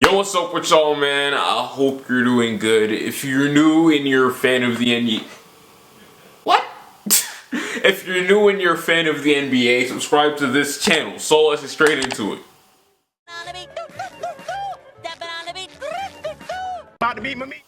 Yo, what's up with y'all, man? I hope you're doing good. If you're new and you're a fan of the NBA... What? If you're new and you're a fan of the NBA, subscribe to this channel. So let's get straight into it. About to beat my meat.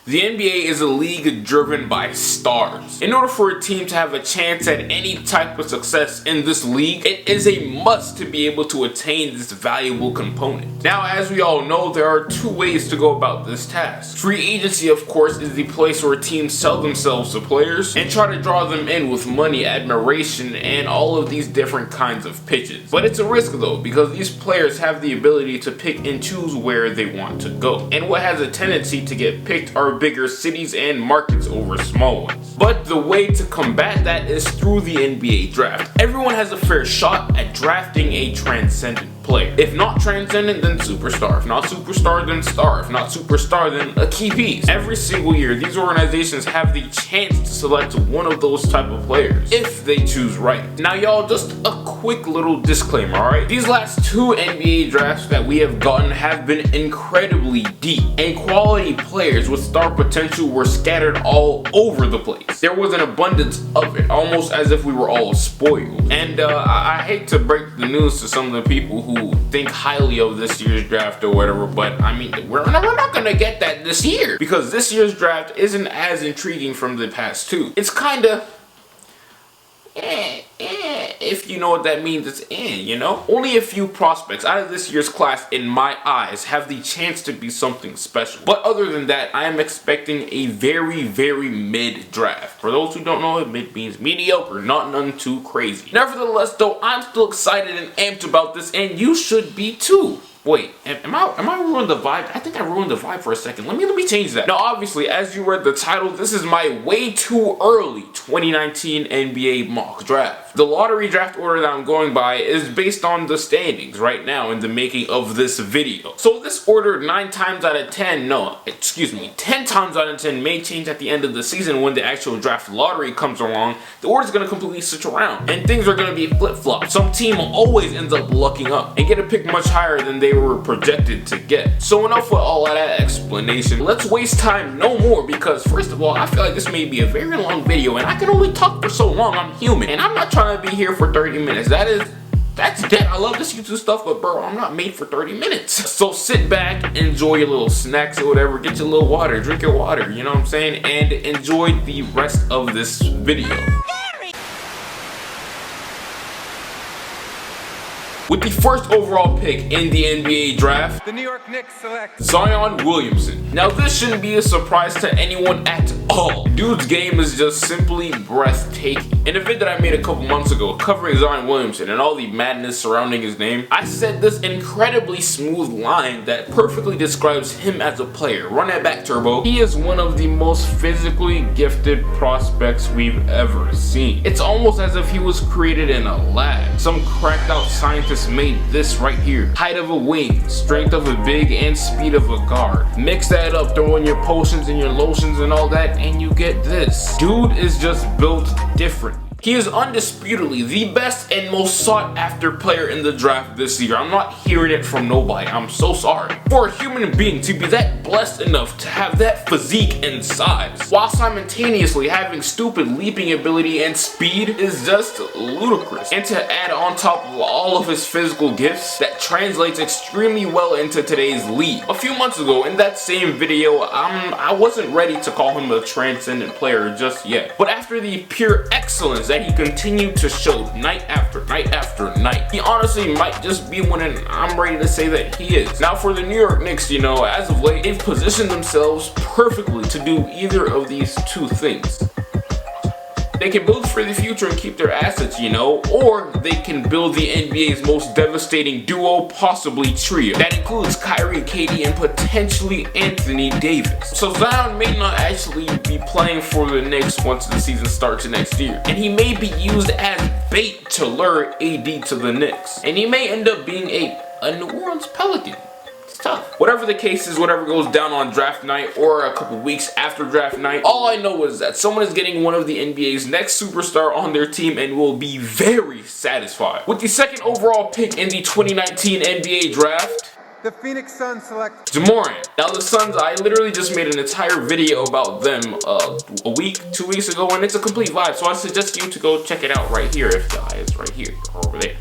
The NBA is a league driven by stars. In order for a team to have a chance at any type of success in this league, it is a must to be able to attain this valuable component. Now, as we all know, there are two ways to go about this task. Free agency, of course, is the place where teams sell themselves to players and try to draw them in with money, admiration, and all of these different kinds of pitches. But it's a risk though, because these players have the ability to pick and choose where they want to go. And what has a tendency to get picked are bigger cities and markets over small ones. But the way to combat that is through the NBA draft. Everyone has a fair shot at drafting a transcendent player. If not transcendent, then superstar. If not superstar, then star. If not superstar, then a key piece. Every single year, these organizations have the chance to select one of those type of players, if they choose right. Now y'all, just a quick little disclaimer, alright? These last two NBA drafts that we have gotten have been incredibly deep, and quality players with star potential were scattered all over the place. There was an abundance of it, almost as if we were all spoiled. And I hate to break the news to some of the people who think highly of this year's draft or whatever, but I mean, we're not gonna get that this year, because this year's draft isn't as intriguing from the past two. It's kinda if you know what that means. It's you know? Only a few prospects out of this year's class, in my eyes, have the chance to be something special. But other than that, I am expecting a very, very mid draft. For those who don't know, mid means mediocre, not none too crazy. Nevertheless though, I'm still excited and amped about this, and you should be too. Wait, am I ruining the vibe? I think I ruined the vibe for a second. Let me change that. Now, obviously, as you read the title, this is my way too early 2019 NBA mock draft. The lottery draft order that I'm going by is based on the standings right now in the making of this video. So this order 10 times out of 10 may change at the end of the season when the actual draft lottery comes along. The order is going to completely switch around, and things are going to be flip-flopped. Some team always ends up lucking up and get a pick much higher than they were projected to get. So enough with all of that explanation. Let's waste time no more, because first of all, I feel like this may be a very long video, and I can only talk for so long. I'm human, and I'm not trying to be here for 30 minutes. That's dead. I love this YouTube stuff, but bro, I'm not made for 30 minutes. So sit back, enjoy your little snacks or whatever, get your little water, drink your water, you know what I'm saying? And enjoy the rest of this video. With the first overall pick in the NBA draft, the New York Knicks select Zion Williamson. Now this shouldn't be a surprise to anyone at all. Dude's game is just simply breathtaking. In a vid that I made a couple months ago covering Zion Williamson and all the madness surrounding his name, I said this incredibly smooth line that perfectly describes him as a player. Run that back, Turbo. He is one of the most physically gifted prospects we've ever seen. It's almost as if he was created in a lab. Some cracked out scientist made this right here. Height of a wing, strength of a big, and speed of a guard. Mix that up, throw in your potions and your lotions and all that, and you get this. Dude is just built different. He is undisputedly the best and most sought after player in the draft this year. I'm not hearing it from nobody. I'm so sorry. For a human being to be that blessed enough to have that physique and size, while simultaneously having stupid leaping ability and speed, is just ludicrous. And to add on top of all of his physical gifts, that translates extremely well into today's league. A few months ago, in that same video, I wasn't ready to call him a transcendent player just yet. But after the pure excellence that he continued to show night after night after night, he honestly might just be one, and I'm ready to say that he is. Now for the New York Knicks, you know, as of late, they've positioned themselves perfectly to do either of these two things. They can build for the future and keep their assets, you know, or they can build the NBA's most devastating duo, possibly trio. That includes Kyrie, KD, and potentially Anthony Davis. So Zion may not actually be playing for the Knicks once the season starts next year, and he may be used as bait to lure AD to the Knicks, and he may end up being a New Orleans Pelican. Tough. Whatever the case is, whatever goes down on draft night or a couple weeks after draft night, all I know is that someone is getting one of the NBA's next superstar on their team and will be very satisfied. With the second overall pick in the 2019 NBA draft, the Phoenix Suns select Morant. Now the Suns, I literally just made an entire video about them a week, 2 weeks ago, and it's a complete vibe, so I suggest you to go check it out right here, if the eye is right here, or over there.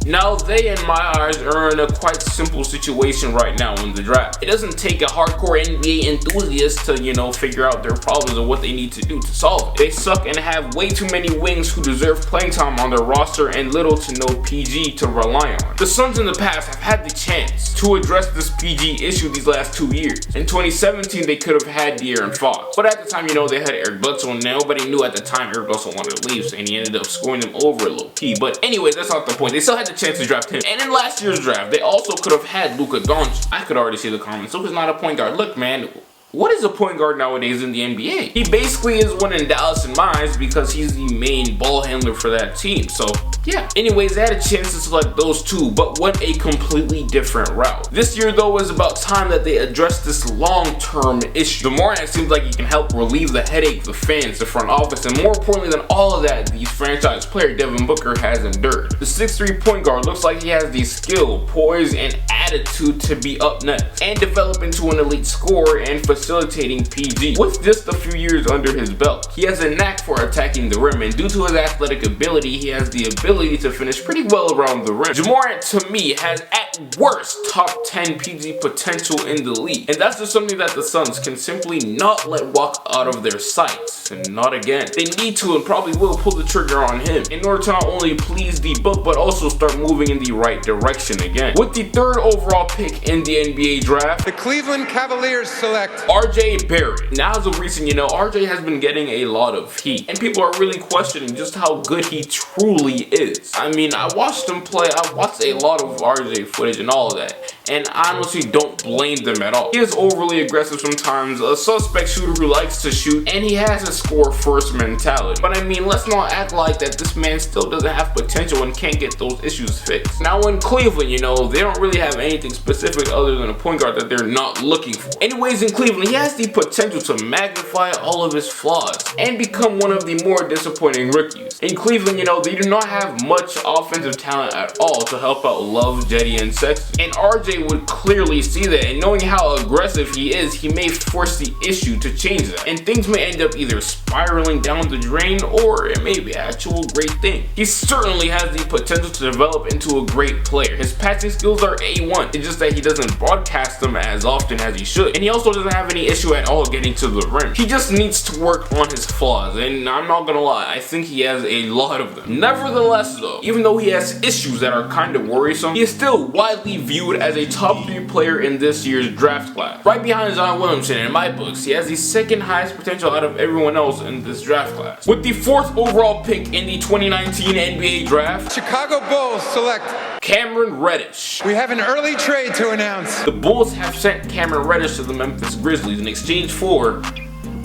Now they, in my eyes, are in a quite simple situation right now in the draft. It doesn't take a hardcore NBA enthusiast to, figure out their problems and what they need to do to solve it. They suck and have way too many wings who deserve playing time on their roster and little to no PG to rely on. The Suns in the past have had the chance to address this PG issue these last 2 years. In 2017, they could have had De'Aaron Fox, but at the time, they had Eric Bledsoe, and nobody knew at the time Eric Bledsoe wanted to leave, and he ended up scoring them over low-key. But anyways, that's not the point. They still had the chance to draft him. And in last year's draft, they also could have had Luka Doncic. I could already see the comments. Luka's not a point guard. Look, man, what is a point guard nowadays in the NBA? He basically is one in Dallas in my eyes because he's the main ball handler for that team. So yeah. Anyways, they had a chance to select those two, but went a completely different route. This year, though, is about time that they address this long-term issue. Morant seems like he can help relieve the headache the fans, the front office, and more importantly than all of that, the franchise player Devin Booker has endured. The 6'3" point guard looks like he has the skill, poise, and attitude to be up next and develop into an elite scorer and facilitating PG. With just a few years under his belt, he has a knack for attacking the rim, and due to his athletic ability, he has the ability to finish pretty well around the rim. Morant, to me, has at worst top 10 PG potential in the league, and that's just something that the Suns can simply not let walk out of their sights, and not again. They need to and probably will pull the trigger on him in order to not only please the book but also start moving in the right direction again. With the 3rd overall pick in the NBA draft, the Cleveland Cavaliers select RJ Barrett. Now, as of recent, RJ has been getting a lot of heat, and people are really questioning just how good he truly is. I mean, I watched him play. I watched a lot of RJ footage and all of that, and I honestly don't blame them at all. He is overly aggressive sometimes, a suspect shooter who likes to shoot, and he has a score first mentality. But I mean, let's not act like that this man still doesn't have potential and can't get those issues fixed. Now in Cleveland, they don't really have anything specific other than a point guard that they're not looking for. Anyways, in Cleveland, he has the potential to magnify all of his flaws and become one of the more disappointing rookies. In Cleveland, they do not have much offensive talent at all to help out Love, Jetty, and Sexton. And RJ would clearly see that, and knowing how aggressive he is, he may force the issue to change that. And things may end up either spiraling down the drain, or it may be an actual great thing. He certainly has the potential to develop into a great player. His passing skills are A1. It's just that he doesn't broadcast them as often as he should. And he also doesn't have any issue at all getting to the rim. He just needs to work on his flaws, and I'm not gonna lie, I think he has a lot of them. Nevertheless though, even though he has issues that are kind of worrisome, he is still widely viewed as a top 3 player in this year's draft class. Right behind Zion Williamson in my books, he has the 2nd highest potential out of everyone else in this draft class. With the 4th overall pick in the 2019 NBA draft, Chicago Bulls select Cameron Reddish. We have an early trade to announce. The Bulls have sent Cameron Reddish to the Memphis Grizzlies in exchange for,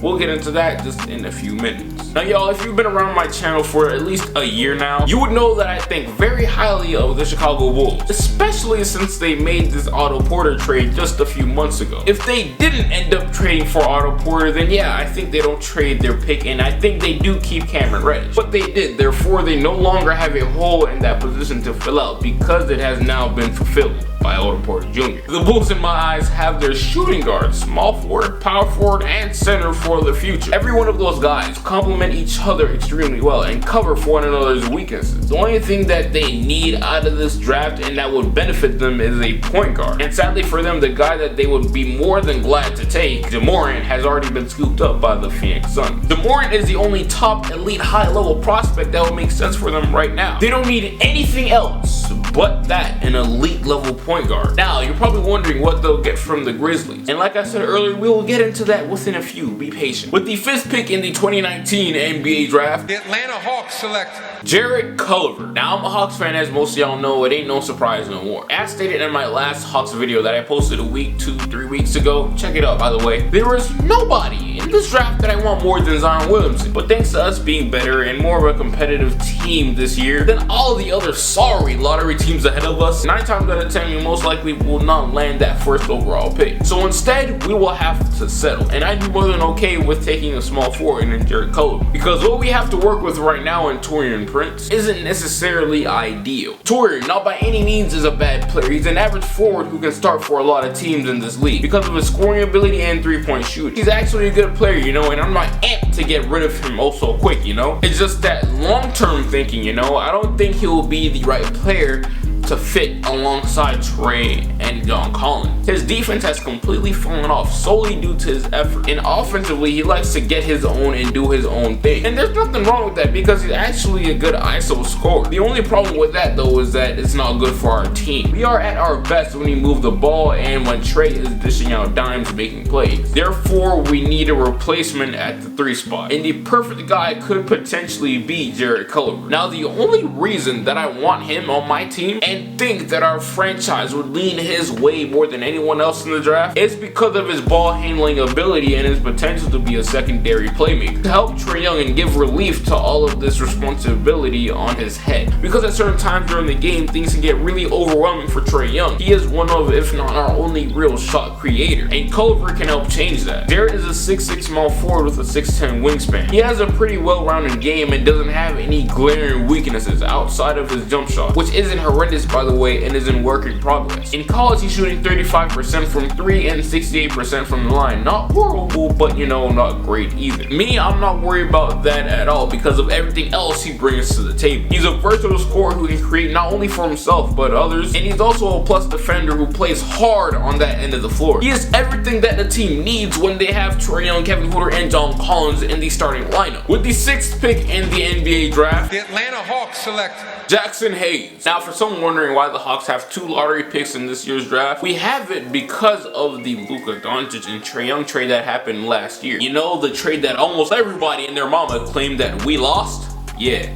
we'll get into that just in a few minutes. Now y'all, if you've been around my channel for at least a year now, you would know that I think very highly of the Chicago Bulls, especially since they made this Otto Porter trade just a few months ago. If they didn't end up trading for Otto Porter, then yeah, I think they don't trade their pick, and I think they do keep Cameron Reddish. But they did, therefore they no longer have a hole in that position to fill out because it has now been fulfilled by Otto Porter Jr. The Bulls, in my eyes, have their shooting guards, small forward, power forward, and center for the future. Every one of those guys complement each other extremely well and cover for one another's weaknesses. The only thing that they need out of this draft and that would benefit them is a point guard. And sadly for them, the guy that they would be more than glad to take, Morant, has already been scooped up by the Phoenix Suns. Morant is the only top elite high-level prospect that would make sense for them right now. They don't need anything else but that, an elite level point guard. Now, you're probably wondering what they'll get from the Grizzlies. And like I said earlier, we will get into that within a few. Be patient. With the 5th pick in the 2019 NBA draft, the Atlanta Hawks select Jarrett Culver. Now, I'm a Hawks fan, as most of y'all know. It ain't no surprise no more. As stated in my last Hawks video that I posted a week, 2-3 weeks ago, check it out by the way, there was nobody in this draft that I want more than Zion Williamson. But thanks to us being better and more of a competitive team this year than all the other sorry lottery teams teams ahead of us, 9 times out of 10 we most likely will not land that first overall pick. So instead, we will have to settle. And I'd be more than okay with taking a small forward in Jared Culver, because what we have to work with right now in Taurean Prince isn't necessarily ideal. Taurean, not by any means is a bad player. He's an average forward who can start for a lot of teams in this league because of his scoring ability and 3-point shooting. He's actually a good player, you know, and I'm not amped to get rid of him so quick, you know. It's just that long-term thinking, you know. I don't think he'll be the right player to fit alongside Trey and John Collins. His defense has completely fallen off solely due to his effort, and offensively he likes to get his own and do his own thing, and there's nothing wrong with that because he's actually a good ISO scorer. The only problem with that though is that it's not good for our team. We are at our best when we move the ball and when Trey is dishing out dimes making plays. Therefore we need a replacement at the 3 spot, and the perfect guy could potentially be Jared Culver. Now the only reason that I want him on my team and think that our franchise would lean his way more than anyone else in the draft is because of his ball handling ability and his potential to be a secondary playmaker to help Trae Young and give relief to all of this responsibility on his head, because at certain times during the game things can get really overwhelming for Trae Young. He is one of, if not our only real shot creator, and Culver can help change that. Jared is a 6'6" small forward with a 6'10" wingspan. He has a pretty well-rounded game and doesn't have any glaring weaknesses outside of his jump shot, which isn't horrendous by the way and is in work in progress. In college he's shooting 35% from 3 and 68% from the line. Not horrible, but you know, not great either. Me, I'm not worried about that at all because of everything else he brings to the table. He's a versatile scorer who can create not only for himself but others, and he's also a plus defender who plays hard on that end of the floor. He is everything that the team needs when they have Trae Young, Kevin Huerter, and John Collins in the starting lineup. With the 6th pick in the NBA draft, The Atlanta Hawks select Jackson Hayes. Now for someone wondering why the Hawks have 2 lottery picks in this year's draft, we have it because of the Luka Doncic and Trae Young trade that happened last year. You know, the trade that almost everybody and their mama claimed that we lost? Yeah.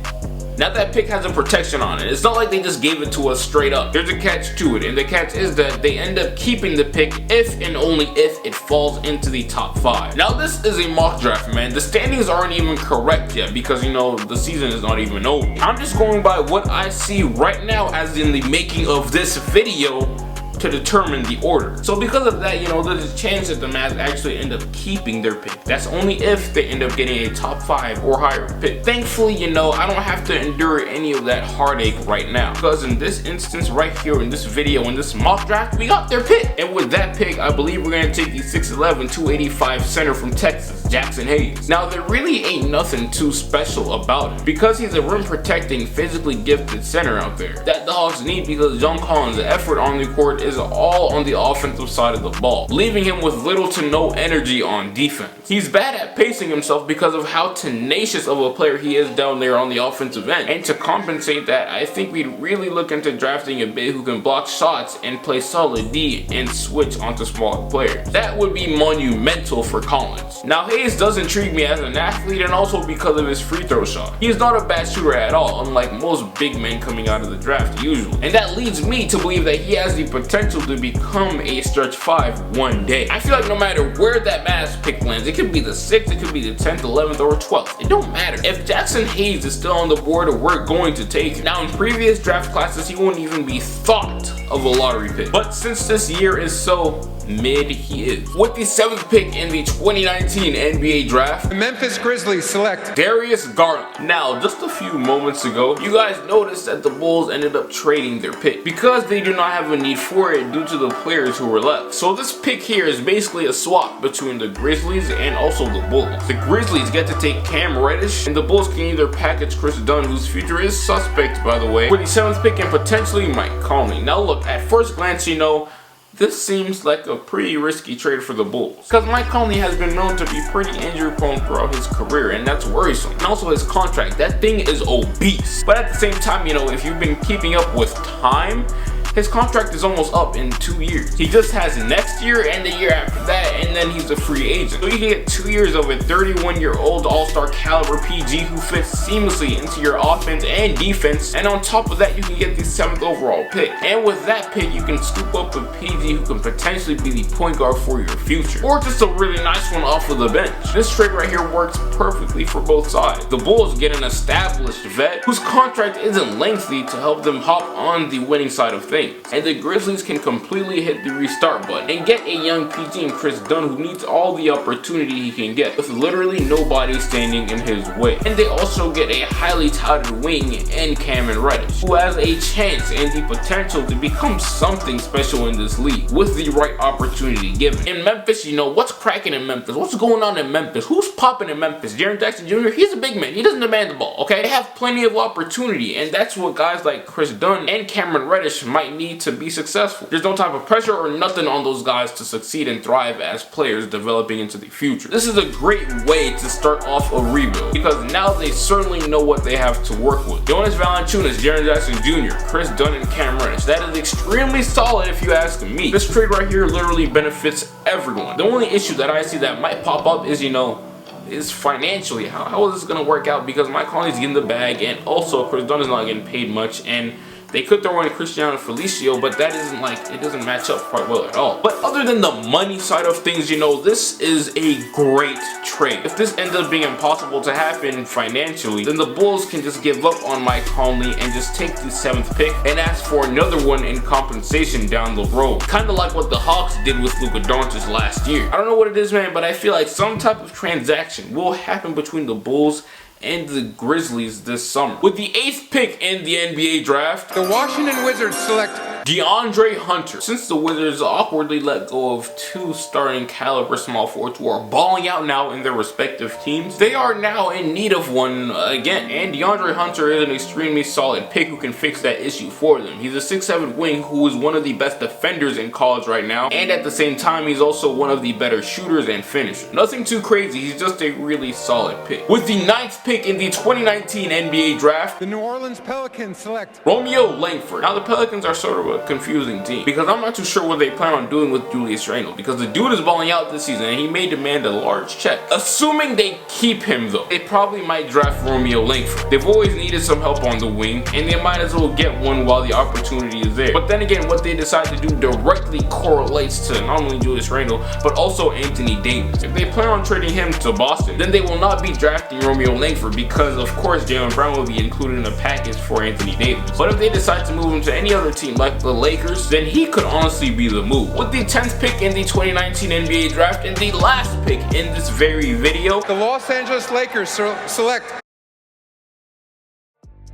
Now that pick has a protection on it. It's not like they just gave it to us straight up. There's a catch to it, and the catch is that they end up keeping the pick if and only if it falls into the top 5. Now this is a mock draft, man. The standings aren't even correct yet because, you know, the season is not even over. I'm just going by what I see right now as in the making of this video to determine the order. So because of that, you know, there's a chance that the Mavs actually end up keeping their pick. That's only if they end up getting a top 5 or higher pick. Thankfully, you know, I don't have to endure any of that heartache right now, because in this instance right here in this video, in this mock draft, we got their pick. And with that pick, I believe we're gonna take the 6'11", 285 center from Texas, Jackson Hayes. Now there really ain't nothing too special about him because he's a rim protecting, physically gifted center out there that the Hawks need, because John Collins' effort on the court is all on the offensive side of the ball, leaving him with little to no energy on defense. He's bad at pacing himself because of how tenacious of a player he is down there on the offensive end. And to compensate that, I think we'd really look into drafting a big who can block shots and play solid D and switch onto smaller players. That would be monumental for Collins. Now Hayes does intrigue me as an athlete, and also because of his free throw shot. He is not a bad shooter at all, unlike most big men coming out of the draft usually. And that leads me to believe that he has the potential to become a stretch 5 one day. I feel like no matter where that Mavs pick lands, it could be the 6th, it could be the 10th, 11th, or 12th. It don't matter. If Jackson Hayes is still on the board, we're going to take him. Now in previous draft classes, he wouldn't even be thought of a lottery pick. But since this year is so mid, he is. With the 7th pick in the 2019 NBA draft, the Memphis Grizzlies select Darius Garland. Now, just a few moments ago, you guys noticed that the Bulls ended up trading their pick because they do not have a need for it due to the players who were left. So this pick here is basically a swap between the Grizzlies and also the Bulls. The Grizzlies get to take Cam Reddish, and the Bulls can either package Chris Dunn, whose future is suspect by the way, with the 7th pick and potentially Mike Conley. Now look, at first glance, you know, this seems like a pretty risky trade for the Bulls, because Mike Conley has been known to be pretty injury prone throughout his career, and that's worrisome. And also his contract, that thing is obese. But at the same time, you know, if you've been keeping up with time, His contract is almost up in 2 years. He just has next year and the year after that, and then he's a free agent. So you can get 2 years of a 31-year-old all-star caliber PG who fits seamlessly into your offense and defense, and on top of that you can get the 7th overall pick. And with that pick you can scoop up a PG who can potentially be the point guard for your future, or just a really nice one off of the bench. This trade right here works perfectly for both sides. The Bulls get an established vet whose contract isn't lengthy to help them hop on the winning side of things, and the Grizzlies can completely hit the restart button and get a young PG in Chris Dunn who needs all the opportunity he can get with literally nobody standing in his way. And they also get a highly touted wing in Cameron Reddish who has a chance and the potential to become something special in this league with the right opportunity given. In Memphis, you know, what's cracking in Memphis? What's going on in Memphis? Who's popping in Memphis? Jaren Jackson Jr., he's a big man. He doesn't demand the ball, okay? They have plenty of opportunity, and that's what guys like Chris Dunn and Cameron Reddish might need to be successful. There's no type of pressure or nothing on those guys to succeed and thrive as players developing into the future. This is a great way to start off a rebuild because now they certainly know what they have to work with. Jonas Valanciunas, Jaren Jackson Jr., Chris Dunn, and Cam Reddish. That is extremely solid if you ask me. This trade right here literally benefits everyone. The only issue that I see that might pop up is, you know, is financially. How is this going to work out? Because Mike Conley's getting the bag, and also Chris Dunn is not getting paid much, and they could throw in Cristiano Felicio, but that isn't like, it doesn't match up quite well at all. But other than the money side of things, you know, this is a great trade. If this ends up being impossible to happen financially, then the Bulls can just give up on Mike Conley and just take the 7th pick and ask for another one in compensation down the road. Kind of like what the Hawks did with Luka Doncic last year. I don't know what it is, man, but I feel like some type of transaction will happen between the Bulls and the Grizzlies this summer. With the 8th pick in the NBA draft, the Washington Wizards select DeAndre Hunter. Since the Wizards awkwardly let go of 2 starting caliber small forwards who are balling out now in their respective teams, they are now in need of one again. And DeAndre Hunter is an extremely solid pick who can fix that issue for them. He's a 6'7" wing who is one of the best defenders in college right now, and at the same time he's also one of the better shooters and finishers. Nothing too crazy, he's just a really solid pick. With the 9th pick in the 2019 NBA draft, the New Orleans Pelicans select Romeo Langford. Now the Pelicans are sort of a confusing team because I'm not too sure what they plan on doing with Julius Randle, because the dude is balling out this season and he may demand a large check. Assuming they keep him though, they probably might draft Romeo Langford. They've always needed some help on the wing, and they might as well get one while the opportunity is there. But then again, what they decide to do directly correlates to not only Julius Randle but also Anthony Davis. If they plan on trading him to Boston, then they will not be drafting Romeo Langford because of course Jaylen Brown will be included in a package for Anthony Davis. But if they decide to move him to any other team like the Lakers, then he could honestly be the move. With the 10th pick in the 2019 NBA draft and the last pick in this very video, the Los Angeles Lakers select.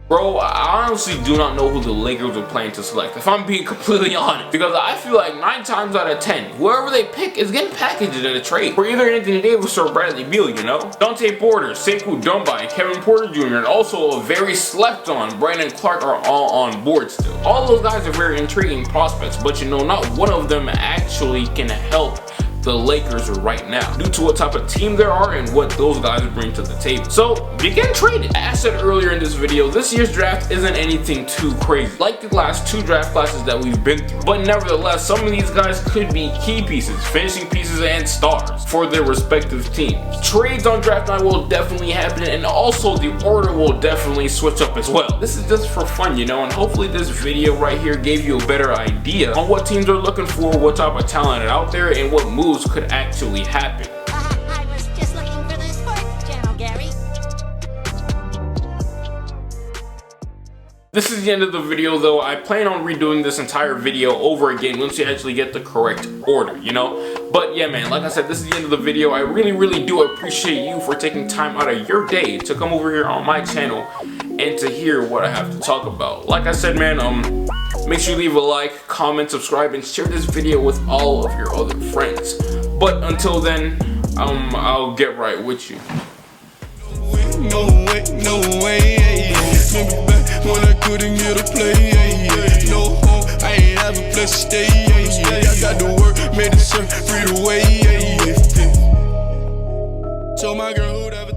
Bro, I honestly do not know who the Lakers are planning to select, if I'm being completely honest, because I feel like 9 times out of 10, whoever they pick is getting packaged in a trade for either Anthony Davis or Bradley Beal, you know? Dante Porter, Sekou Doumbia, and Kevin Porter Jr., and also a very slept on Brandon Clark are all on board still. All those guys are very intriguing prospects, but you know, not one of them actually can help the Lakers right now due to what type of team there are and what those guys bring to the table. So begin trading. As I said earlier in this video, this year's draft isn't anything too crazy like the last 2 draft classes that we've been through, but nevertheless some of these guys could be key pieces, finishing pieces, and stars for their respective teams. Trades on draft night will definitely happen, and also the order will definitely switch up as well. This is just for fun, you know, and hopefully this video right here gave you a better idea on what teams are looking for, what type of talent is out there, and what moves could actually happen. I was just looking for the sports channel, Gary. This is the end of the video though. I plan on redoing this entire video over again once you actually get the correct order, you know? But yeah, man, like I said, this is the end of the video. I really do appreciate you for taking time out of your day to come over here on my channel and to hear what I have to talk about. Like I said, man, make sure you leave a like, comment, subscribe, and share this video with all of your other friends. But until then, I'll get right with you. No way, remember back when I couldn't get a play, no home, I ain't have a place to stay, I got to work, made it free to wait, told my girl who'd ever